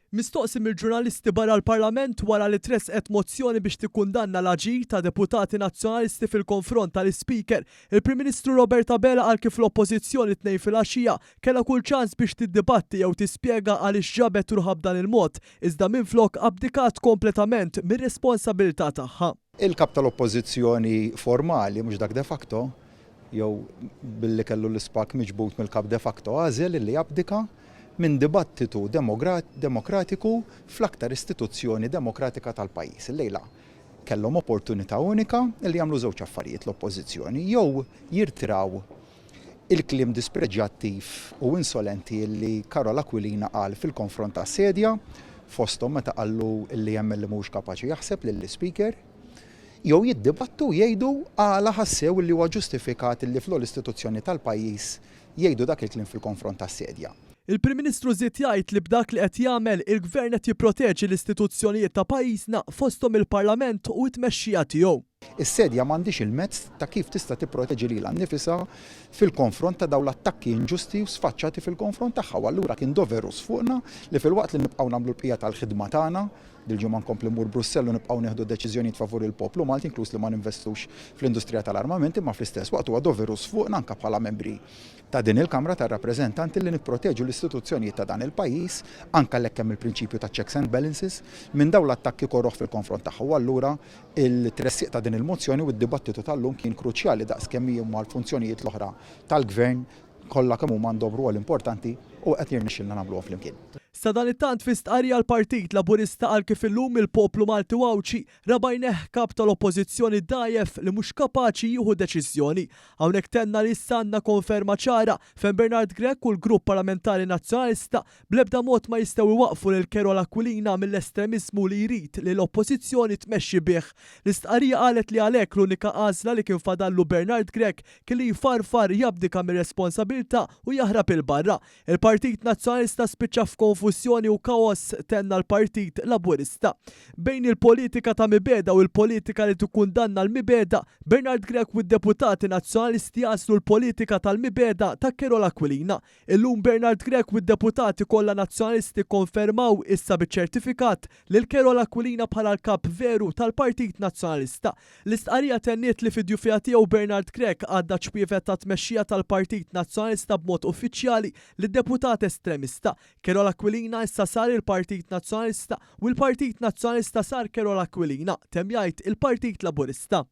Mistoqsim il-ġurnalisti barra l-Parlament wara li tresqet mozzjoni biex tikkundanna l-aġir ta' deputati nazzjonalisti fil-konfront tal-Speaker. Il-Prim Ministru Roberta Bela qal kif l-Oppożizzjoni tnejn filgħaxija kellha kull ċans biex tiddibatti jew tispjega għaliex ġabet ruħha b'dan il-mod, iżda minflok abdikat kompletament mir-responsabilità tagħha. Il-kap tal-Oppożizzjoni formali mhux dak de facto, jew billi kellu l-ispak miġbut mill-kap de facto għażel li jabdika minn dibattitu demokratiku fl-aktar istituzzjoni demokratika tal-pajjiż. Illejla kellhom opportunità unika li jagħmlu żewġ affarijiet l-Oppożizzjoni, jew jirtiraw il-kliem dispreġjattiv u insolenti li Carola Aquilina qal fil-konfront tas-sedja fosthom meta qallu li hemm li mhux kapaċi jaħseb lill-Speaker, jew jiddibattu jgħidu għala ħassew li huwa ġustifikat li fl-istituzzjoni tal-pajjiż jgħidu dak il-kliem fil-konfront tas-sedja. Il-Prim Ministru żied jgħid li b'dak li qed jagħmel il-Gvern qed jipproteġi l-istituzzjonijiet ta' pajjiżna fosthom il-Parlament u t-tmexxija tiegħu. Is-sedja m'għandix il-mezz ta' kif tista' tipproteġi lilha nnifisha fil-konfront ta' dawn l-attakki inġusti u sfaċċati fil-konfront tagħha. Allura kien doverus fuqna li filwaqt li nibqgħu nagħmlu l-bqija tal-ħidma tagħna, dil-ġimgħa nkompli mmur Brussell u nibqgħu nieħdu deċiżjonijiet favur il-poplu Malti, inkluż li ma ninvestux fl-industrija tal-armamenti, ma fl-istess waqt huwa doverus fuqna anke bħala membri ta' din il-Kamra tar-Rappreżentanti li nipproteġu l-istituzzjonijiet ta' dan il-pajjiż anke għalhekk hemm il-prinċipju ta' checks and balances minn dawn l-attakki korroħ fil-konfront tagħha. U allura il-tressieq ta' din il-mozzjoni u d-dibattitu tal-lum kien kruċjali daqskemm huma l-funzjonijiet l-oħra tal-Gvern kollha kemm huma għandhom rwol importanti u qed jirnexxilna nagħmluhom flimkien. Sa dan it-tant fi stqarrija l-Partit Laburista qal kif illum il-poplu Malti Wawċi rabajneħ kap tal-Oppożizzjoni dajjef li mhux kapaċi jieħu deċiżjoni. Hawnhekk tenna li issa għandna konferma ċara fejn Bernard Grech u l-Grupp Parlamentari Nazzjonalista bl-ebda mod ma jistgħu iwaqfu lil Carola Aquilina mill-estremiżmu li jrid li l-Oppożizzjoni tmexxi bih. L-istqarrija qalet li għalhekk l-unika għażla li kien fadallu Bernard Grech kien li jfarfar jabdika mir-responsabilità u jaħrab il-barra. Il-Partit Nazzjonalista spiċċa f'konfużjoni u kaos tenna l-Partit Laburista. Bejn il-politika ta' mibeda u l-politika li tikkundanna l-mibeda, Bernard Grech u d-deputati nazzjonalisti jaslu l-politika tal-mibeda ta' Carola Aquilina. Illum Bernard Grech u d-deputati kollha nazzjonalisti konfermaw issa biċ-ċertifikat lil Carola Aquilina bħala l-kap veru tal-Partit Nazzjonalista. L-istqarrija tenniet li fid-djufija tiegħu Bernard Grech għadda ċpievet ta' tmexxija tal-Partit Nazzjonalista b'mod uffiċjali lid-deputat estremista. Carola Aquilina issa sar il-Partit Nazzjonalista u l-Partit Nazzjonalista sar Carola Aquilina, temm jgħid il-Partit Laburista.